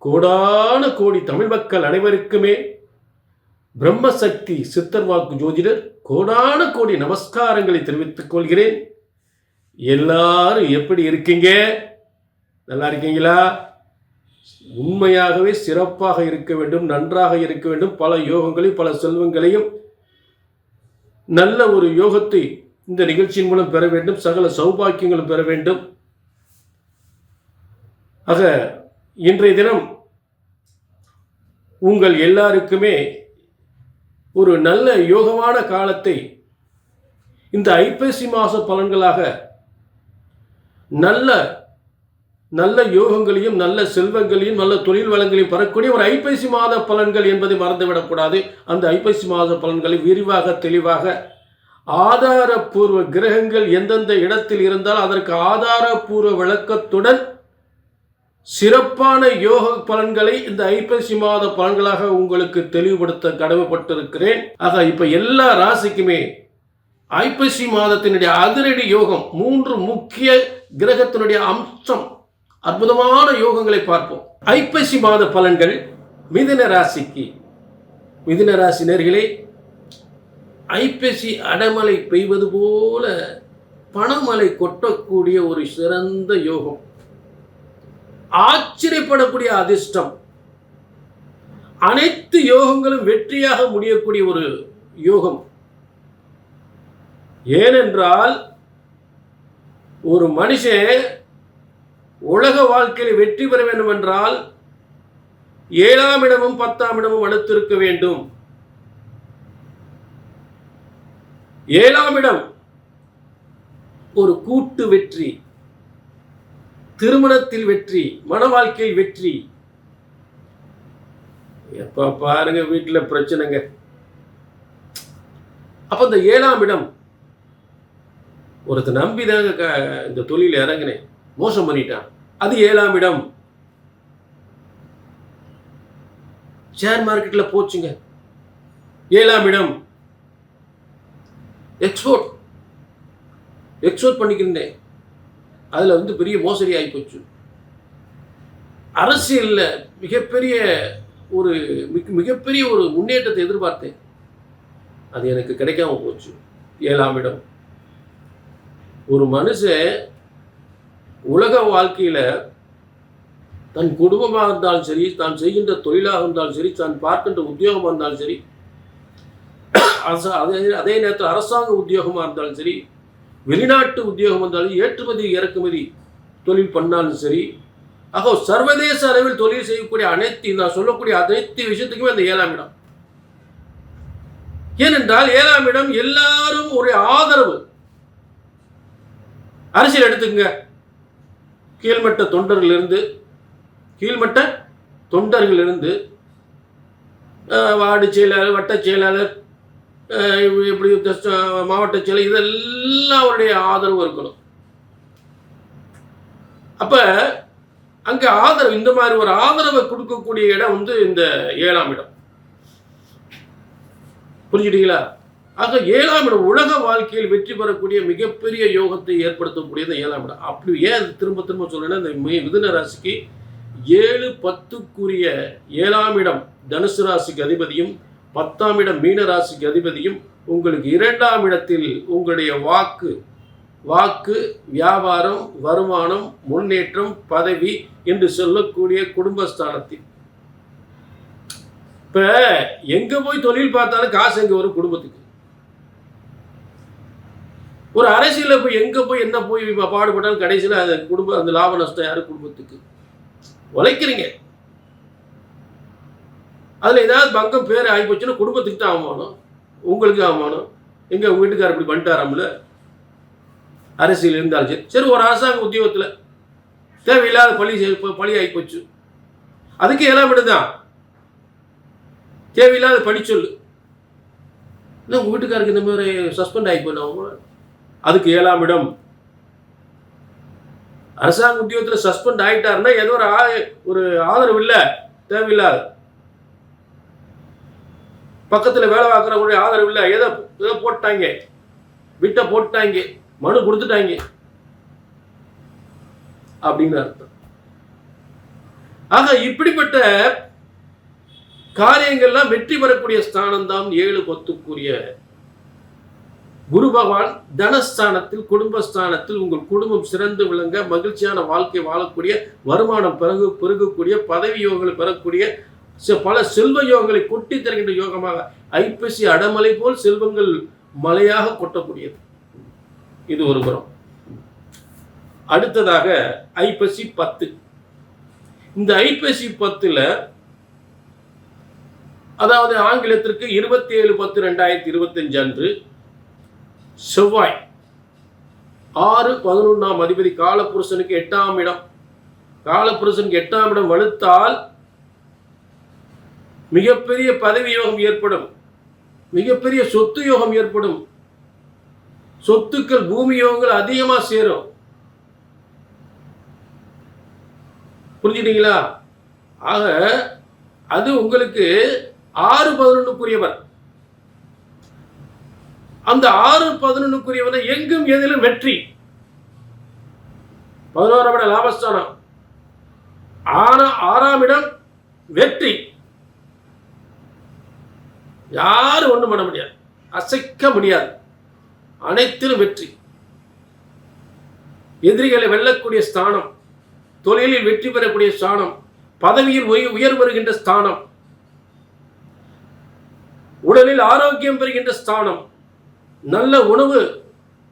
கோடான கோடி தமிழ் மக்கள் அனைவருக்குமே பிரம்மசக்தி சித்தர் வாக்கு ஜோதிடர் கோடான கோடி நமஸ்காரங்களை தெரிவித்துக் கொள்கிறேன். எல்லாரும் எப்படி இருக்கீங்க? நல்லா இருக்கீங்களா? உண்மையாகவே சிறப்பாக இருக்க வேண்டும், நன்றாக இருக்க வேண்டும். பல யோகங்களையும் பல செல்வங்களையும் நல்ல ஒரு யோகத்தை இந்த நிகழ்ச்சியின் மூலம் பெற வேண்டும். சகல சௌபாக்கியங்களும் பெற வேண்டும். ஆக இன்றைய தினம் உங்கள் எல்லாருக்குமே ஒரு நல்ல யோகமான காலத்தை இந்த ஐப்பசி மாச பலன்களாக நல்ல நல்ல யோகங்களையும் நல்ல செல்வங்களையும் நல்ல தொழில் வளங்களையும் பெறக்கூடிய ஒரு ஐப்பசி மாத பலன்கள் என்பதை மறந்துவிடக்கூடாது. அந்த ஐப்பசி மாத பலன்களை விரிவாக தெளிவாக ஆதாரபூர்வ கிரகங்கள் எந்தெந்த இடத்தில் இருந்தால் அதற்கு ஆதாரபூர்வ விளக்கத்துடன் சிறப்பான யோக பலன்களை இந்த ஐப்பசி மாத பலன்களாக உங்களுக்கு தெளிவுபடுத்த கடமைப்பட்டிருக்கிறேன். ஆக இப்ப எல்லா ராசிக்குமே ஐப்பசி மாதத்தினுடைய அதிரடி யோகம் 3 முக்கிய கிரகத்தினுடைய அம்சம் அற்புதமான யோகங்களை பார்ப்போம். ஐப்பசி மாத பலன்கள் மிதுன ராசிக்கு. மிதுன ராசி நேயர்களே, ஐப்பசி அடமலை பெய்வது போல பணமலை கொட்டக்கூடிய ஒரு சிறந்த யோகம், ஆச்சரியப்படக்கூடிய அதிர்ஷ்டம், அனைத்து யோகங்களும் வெற்றியாக முடியக்கூடிய ஒரு யோகம். ஏனென்றால் ஒரு மனுஷன் உலக வாழ்க்கையில் வெற்றி பெற வேண்டும் என்றால் 7ஆம் இடமும் 10ஆம் இடமும் அடுத்திருக்க வேண்டும். 7ஆம் இடம் ஒரு கூட்டு வெற்றி, திருமணத்தில் வெற்றி, மன வாழ்க்கையில் வெற்றி. எப்ப பாருங்க வீட்டுல பிரச்சனைங்க. அப்ப இந்த 7ஆம் இடம் ஒருத்தர் நம்பிதாங்க இந்த தொழில இறங்கினேன், மோசம் பண்ணிட்டான். அது 7ஆம் இடம். ஷேர் மார்க்கெட்ல போச்சுங்க. 7ஆம் இடம் எக்ஸ்போர்ட் பண்ணிக்கிருந்தேன், அதுல பெரிய மோசடி ஆகி போச்சு. அரசியல்ல மிகப்பெரிய ஒரு முன்னேற்றத்தை எதிர்பார்த்தேன், அது எனக்கு கிடைக்காம போச்சு. 7ஆம் இடம். ஒரு மனுஷன் உலக வாழ்க்கையில தன் குடும்பமாக இருந்தாலும் சரி, தான் செய்கின்ற தொழிலாக இருந்தாலும் சரி, தான் பார்க்கின்ற உத்தியோகமாக இருந்தாலும் சரி, அதே நேரத்தில் அரசாங்க உத்தியோகமாக இருந்தாலும் சரி, வெளிநாட்டு உத்தியோகம் இருந்தாலும், ஏற்றுமதி இறக்குமதி தொழில் பண்ணாலும் சரி, ஆக சர்வதேச அளவில் தொழில் செய்யக்கூடிய நான் சொல்லக்கூடிய அனைத்து விஷயத்துக்குமே அந்த 7ஆம் இடம். ஏனென்றால் 7ஆம் இடம் எல்லாரும் ஒரு ஆதரவு. அரசியல் எடுத்துக்கங்க, கீழ்மட்ட தொண்டர்களிலிருந்து வார்டு செயலாளர், வட்ட செயலாளர், இப்படி மாவட்ட செயலர், இதெல்லாம் அவருடைய ஆதரவு இருக்கணும். அப்ப அங்க ஆதரவு, இந்த மாதிரி ஒரு ஆதரவை கொடுக்கக்கூடிய இடம் இந்த 7ஆம் இடம். புரிஞ்சுட்டீங்களா? ஆக 7ஆம் இடம் உலக வாழ்க்கையில் வெற்றி பெறக்கூடிய மிகப்பெரிய யோகத்தை ஏற்படுத்தக்கூடியது 7ஆம் இடம். அப்படி ஏன் திரும்ப சொல்றேன்னா, இந்த மிதுன ராசிக்கு 7, 10க்குரிய 7ஆம் இடம் தனுசு ராசிக்கு அதிபதியும் 10ஆம் இடம் மீன ராசிக்கு அதிபதியும் உங்களுக்கு 2ஆம் இடத்தில் உங்களுடைய வாக்கு, வியாபாரம், வருமானம், முன்னேற்றம், பதவி என்று சொல்லக்கூடிய குடும்பஸ்தானத்தில். இப்ப எங்க போய் தொழில் பார்த்தாலும் காசு எங்க வரும்? குடும்பத்துக்கு. ஒரு அரசியல போய் எங்க போய் என்ன போய் பாடுபட்டாலும் கடைசியில் அந்த குடும்பம், அந்த லாப நஷ்டம் யாரு? குடும்பத்துக்கு. உழைக்கிறீங்க, அதுல ஏதாவது பங்கம் பேர் ஆகி போச்சுன்னா குடும்பத்துக்கு தான் அவமானம், உங்களுக்கு அவமானம். எங்க உங்க வீட்டுக்காரர் இப்படி பண்ணிட்டாராம்ல, அரசியல் இருந்தாலும் சரி, ஒரு அரசாங்க உத்தியோகத்துல தேவையில்லாத பழி ஆகி போச்சு, அதுக்கு 7ஆம் இடம் தான். தேவையில்லாத பழி சொல்லு, இல்லை உங்க வீட்டுக்காருக்கு இந்த மாதிரி சஸ்பெண்ட் ஆகி போயிடும், அதுக்கு 7ஆம் இடம். அரசாங்க உத்தியோகத்துல சஸ்பெண்ட் ஆயிட்டாருன்னா ஏதோ ஒரு ஆதரவு இல்லை, தேவையில்லாத பக்கத்துல வேலை பார்க்குறவங்களுடைய ஆதரவு இல்லை, ஏதோ போட்டாங்க, விட்ட போட்டாங்க, மனு கொடுத்துட்டாங்க அப்படின்னு அர்த்தம். ஆக இப்படிப்பட்ட காரியங்கள்லாம் வெற்றி பெறக்கூடிய ஸ்தானம் தான் 7-10க்குரிய குரு பகவான். தனஸ்தானத்தில், குடும்பஸ்தானத்தில் உங்கள் குடும்பம் சிறந்து விளங்க, மகிழ்ச்சியான வாழ்க்கை வாழக்கூடிய, வருமானம் பெருகக்கூடிய, பதவி யோகங்களை பெறக்கூடிய, பல செல்வ யோகங்களை கொட்டி தருகின்ற யோகமாக, ஐப்பசி அடமலை போல் செல்வங்கள் மலையாக கொட்டக்கூடியது. இது ஒரு புறம். அடுத்ததாக ஐப்பசி 10. இந்த ஐப்பசி 10ல, அதாவது ஆங்கிலத்திற்கு 27/10/2025 அன்று செவ்வாய் 6-11 அதிபதி காலபுருஷனுக்கு 8ஆம் இடம். காலபுருஷனுக்கு 8ஆம் இடம் வலுத்தால் மிகப்பெரிய பதவி யோகம் ஏற்படும், மிகப்பெரிய சொத்து யோகம் ஏற்படும், சொத்துக்கள் பூமி யோகங்கள் அதிகமா சேரும். புரிஞ்சுட்டீங்களா? ஆக அது உங்களுக்கு 6-11க்குரியவர். அந்த 6-11க்குரியவனை எங்கும் எதிலும் வெற்றி. 11ஆம் இடம் லாபஸ்தானம், 6ஆம் இடம் வெற்றி. யாரும் ஒண்ணும் பண்ண முடியாது, அசைக்க முடியாது, அனைத்திலும் வெற்றி. எதிரிகளை வெல்லக்கூடிய ஸ்தானம், தொழிலில் வெற்றி பெறக்கூடிய ஸ்தானம், பதவியில் உயர்வு வருகின்ற ஸ்தானம், உடலில் ஆரோக்கியம் பெறுகின்ற ஸ்தானம், நல்ல உணவு,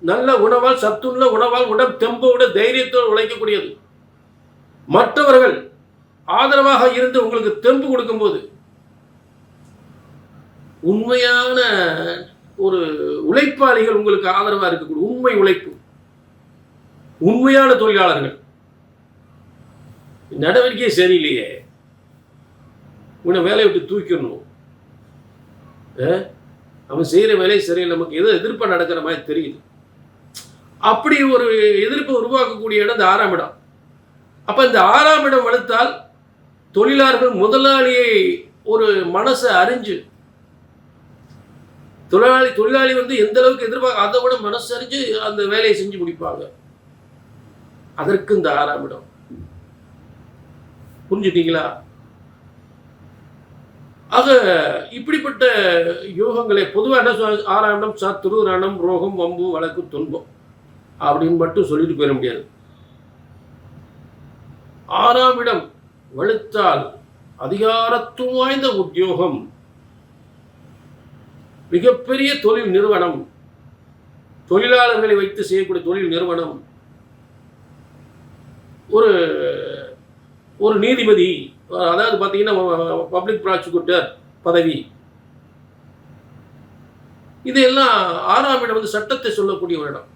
நல்ல உணவால், சத்துள்ள உணவால் உடல் தெம்போடு தைரியத்தோடு உழைக்கக்கூடியது. மற்றவர்கள் ஆதரவாக இருந்து உங்களுக்கு தெம்பு கொடுக்கும்போது, உண்மையான ஒரு உழைப்பாளிகள் உங்களுக்கு ஆதரவாக இருக்கக்கூடிய உண்மை உழைப்பு, உண்மையான தொழிலாளர்கள். நடவடிக்கை சரியில்லையே, உன்னை வேலையை விட்டு தூக்கிடணும், அவன் செய்கிற வேலை சரியில்லை, நமக்கு ஏதோ எதிர்ப்பு நடக்கிற மாதிரி தெரியுது, அப்படி ஒரு எதிர்ப்பை உருவாக்கக்கூடிய இடம் இந்த 6ஆம் இடம். அப்போ இந்த 6ஆம் இடம் வலுத்தால் தொழிலாளர்கள் முதலாளியை ஒரு மனசை அறிஞ்சு, தொழிலாளி வந்து எந்த அளவுக்கு எதிர்பார்க்க அதை விட மனசு அறிஞ்சு அந்த வேலையை செஞ்சு முடிப்பாங்க. அதற்கு இந்த 6ஆம் இடம். புரிஞ்சுட்டீங்களா? ஆக இப்படிப்பட்ட யோகங்களை பொதுவாக என்ன சொல்ல, 6ஆம் இடம் சத்துரு, ரணம், ரோகம், வம்பு, வழக்கு, துன்பம் அப்படின்னு மட்டும் சொல்லிட்டு போயிட முடியாது. 6ஆம் இடம் வலுத்தால் அதிகாரத்துவம் வாய்ந்த உத்தியோகம், மிகப்பெரிய தொழில் நிறுவனம், தொழிலாளர்களை வைத்து செய்யக்கூடிய தொழில் நிறுவனம், ஒரு நீதிபதி, அதாவது பார்த்தீங்கன்னா பப்ளிக் ப்ராசிக்யூட்டர் பதவி, இதெல்லாம் 6ஆம் இடம் வந்து சட்டத்தை சொல்லக்கூடிய ஒரு இடம்.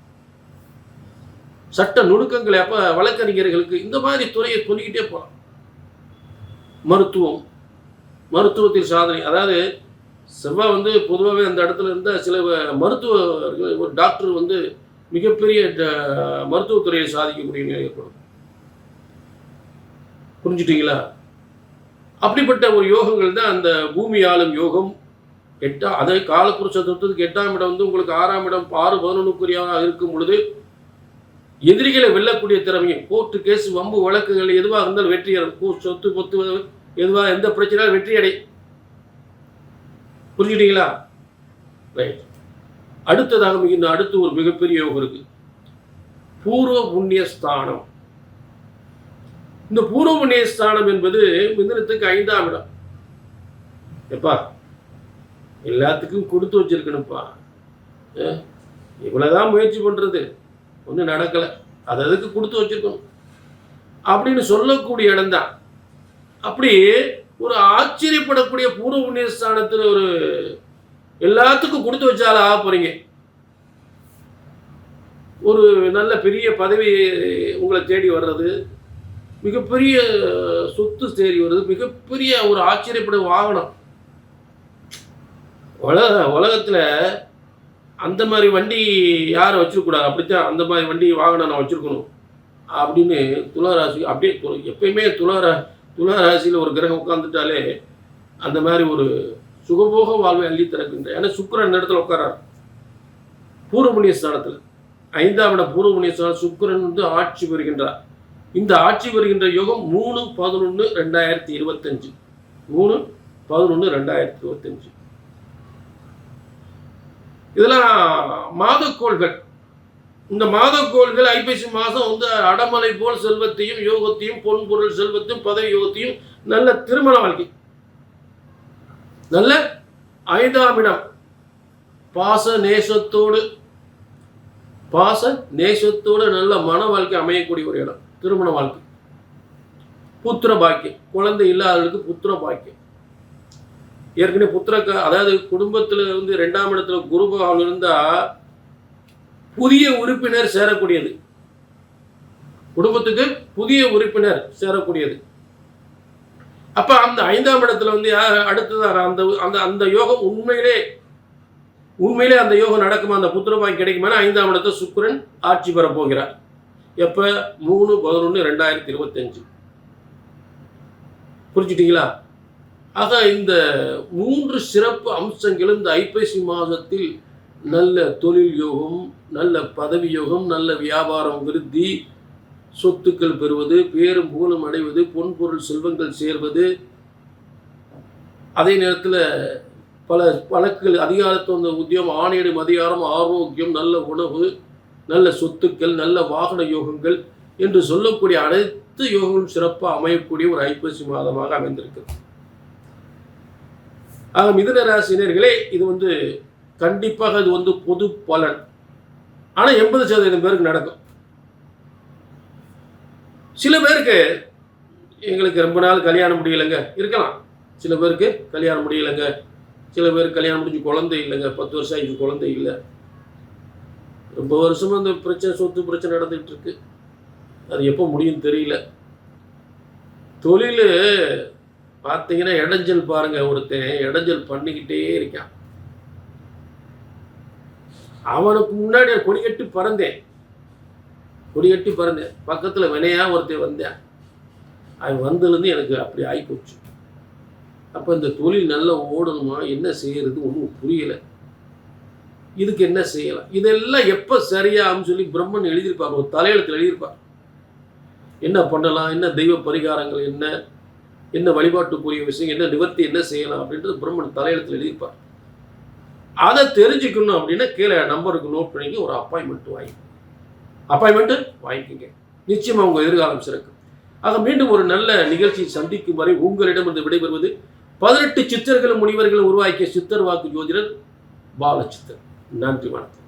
சட்ட நுணுக்கங்களை அப்போ வழக்கறிஞர்களுக்கு இந்த மாதிரி துறையை சொல்லிக்கிட்டே போகலாம். மருத்துவத்தில் சாதனை, அதாவது செவ்வாய் வந்து பொதுவாகவே அந்த இடத்துல இருந்த சில மருத்துவர்கள், ஒரு டாக்டர் வந்து மிகப்பெரிய மருத்துவத்துறையை சாதிக்கக்கூடிய நிலை ஏற்படும். புரிஞ்சுட்டீங்களா? அப்படிப்பட்ட ஒரு யோகங்கள் தான் அந்த பூமி ஆளும் யோகம். அதே காலப்புருஷ தத்துவத்துக்கு 8ஆம் இடம் வந்து உங்களுக்கு 6ஆம் இடம் 6-11க்குரியவராக இருக்கும் பொழுது எதிரிகளை வெல்லக்கூடிய திறமையும், கோர்ட்டு கேஸ், வம்பு வழக்குகள் எதுவாக இருந்தாலும் வெற்றி அடையும், சொத்து பொத்து எதுவாக எந்த பிரச்சனையாலும் வெற்றி அடை. புரிஞ்சுட்டீங்களா? ரைட். அடுத்ததாக அடுத்து ஒரு மிகப்பெரிய யோகம் இருக்கு, பூர்வ புண்ணிய ஸ்தானம். இந்த பூர்வ புண்ணிய ஸ்தானம் என்பது மிதுனத்துக்கு 5ஆம் இடம். எப்பா எல்லாத்துக்கும் கொடுத்து வச்சிருக்கணும்ப்பா, இவ்வளவுதான் முயற்சி பண்றது, ஒன்றும் நடக்கலை, அது அதுக்கு கொடுத்து வச்சிருக்கணும் அப்படின்னு சொல்லக்கூடிய இடம் தான். அப்படி ஒரு ஆச்சரியப்படக்கூடிய பூர்வ புண்ணிய ஸ்தானத்தில் ஒரு எல்லாத்துக்கும் கொடுத்து வச்சாலும் ஆக போறீங்க. ஒரு நல்ல பெரிய பதவி உங்களை தேடி வர்றது, மிகப்பெரிய சொத்து தேடி வருது, மிகப்பெரிய ஒரு ஆச்சரியப்படும் வாகனம். உலகத்தில் அந்த மாதிரி வண்டி யாரும் வச்சிருக்கூடாது, அப்படித்தான் அந்த மாதிரி வண்டி வாகனம் நான் வச்சிருக்கணும் அப்படின்னு துளாராசி. அப்படியே எப்பயுமே துளாராசியில் ஒரு கிரகம் உட்காந்துட்டாலே அந்த மாதிரி ஒரு சுகபோக வாழ்வை அள்ளி திறக்கின்ற. ஏன்னா சுக்கிரன் இந்த இடத்துல உட்காரார் பூர்வ புண்ணிய ஸ்தானத்தில், 5ஆம் இடம் பூர்வ புண்ணிய ஸ்தானம். சுக்கிரன் வந்து ஆட்சி பெறுகின்றார். இந்த ஆட்சி வருகின்ற யோகம் 3/11/2025. 3/11/2025. இதெல்லாம் மாதக்கோள்கள். இந்த மாதக்கோள்கள் ஐப்பசி மாதம் வந்து அடமலை போல் செல்வத்தையும் யோகத்தையும் பொன்பொருள் செல்வத்தையும் பதவி யோகத்தையும் நல்ல திருமண வாழ்க்கை, நல்ல 5ஆம் இடம் பாச நேசத்தோடு நல்ல மன வாழ்க்கை அமையக்கூடிய ஒரு இடம், திருமண வாழ்க்கை, புத்திர பாக்கியம், குழந்தை இல்லாதவர்களுக்கு புத்திர பாக்கியம். ஏற்கனவே அதாவது குடும்பத்தில் வந்து 2ஆம் இடத்துல குரு பகவான் இருந்தா புதிய உறுப்பினர் சேரக்கூடியது, குடும்பத்துக்கு புதிய உறுப்பினர் சேரக்கூடியது. அப்ப அந்த 5ஆம் இடத்துல வந்து அடுத்ததாக அந்த யோகம் உண்மையிலே அந்த யோகம் நடக்குமா, அந்த புத்திரபாக்கியம் கிடைக்குமா? 5ஆம் இடத்துல சுக்கிரன் ஆட்சி பெற போகிறார். எப்ப? 3/11/2025. புரிஞ்சுட்டீங்களா? ஆக இந்த 3 சிறப்பு அம்சங்களும் இந்த ஐப்பசி மாதத்தில் நல்ல தொழில் யோகம், நல்ல பதவி யோகம், நல்ல வியாபாரம் விருத்தி, சொத்துக்கள் பெறுவது, பேரும் புகழும் அடைவது, பொன்பொருள் செல்வங்கள் சேர்வது, அதே நேரத்தில் பல வழக்குகள் அதிகாரத்துவ உத்தியோகம், ஆணையிடும் அதிகாரம், ஆரோக்கியம், நல்ல உணவு, நல்ல சொத்துக்கள், நல்ல வாகன யோகங்கள் என்று சொல்லக்கூடிய அனைத்து யோகங்களும் சிறப்பாக அமையக்கூடிய ஒரு ஐப்பசி மாதமாக அமைந்திருக்கிறது. ஆக மிதுன ராசினர்களே, இது வந்து கண்டிப்பாக இது வந்து பொது பலன். ஆனால் 80% பேருக்கு நடக்கும். சில பேருக்கு எங்களுக்கு ரொம்ப நாள் கல்யாணம் முடியலைங்க இருக்கலாம், சில பேருக்கு கல்யாணம் முடியலைங்க, சில பேருக்கு கல்யாணம் முடிஞ்சு குழந்தை இல்லைங்க, 10 வருஷம் ஆகிட்டு குழந்தை இல்லை, ரொம்ப வருஷமாக அந்த பிரச்சனை, சொத்து பிரச்சனை நடந்துகிட்டு இருக்கு, அது எப்போ முடியும் தெரியல. தொழில் பார்த்தீங்கன்னா இடைஞ்சல் பாருங்க, ஒருத்தன் இடைஞ்சல் பண்ணிக்கிட்டே இருக்கான். அவனுக்கு முன்னாடி கொடிகட்டி பறந்தேன், பக்கத்தில் வினையா ஒருத்தன் வந்தேன், அவன் வந்ததுலேருந்து எனக்கு அப்படி ஆகிப்போச்சு. அப்போ இந்த தொழில் நல்லா ஓடணுமா, என்ன செய்யறது ஒன்றும் புரியலை, இதுக்கு என்ன செய்யலாம், இதெல்லாம் எப்போ சரியாகும்னு சொல்லி பிரம்மன் எழுதியிருப்பார், ஒரு தலையெழுத்தில் எழுதியிருப்பார். என்ன பண்ணலாம், என்ன தெய்வ பரிகாரங்கள், என்ன வழிபாட்டுக்குரிய விஷயம், என்ன நிவர்த்தி, என்ன செய்யலாம் அப்படின்றது பிரம்மன் தலையெழுத்தில் எழுதியிருப்பார். அதை தெரிஞ்சுக்கணும் அப்படின்னா கீழே நம்பருக்கு நோட் பண்ணிக்க, ஒரு அப்பாயின்மெண்ட் வாங்கிக்கோங்க, நிச்சயமாக உங்கள் எதிர்காலம் சிறக்கும். ஆக மீண்டும் ஒரு நல்ல நிகழ்ச்சியை சந்திக்கும் வரை உங்களிடமிருந்து விடைபெறுவது 18 சித்தர்களும் முனிவர்களும் உருவாக்கிய சித்தர் வாக்கு ஜோதிடர் பாலச்சித்தர். நன்றி, வணக்கம்.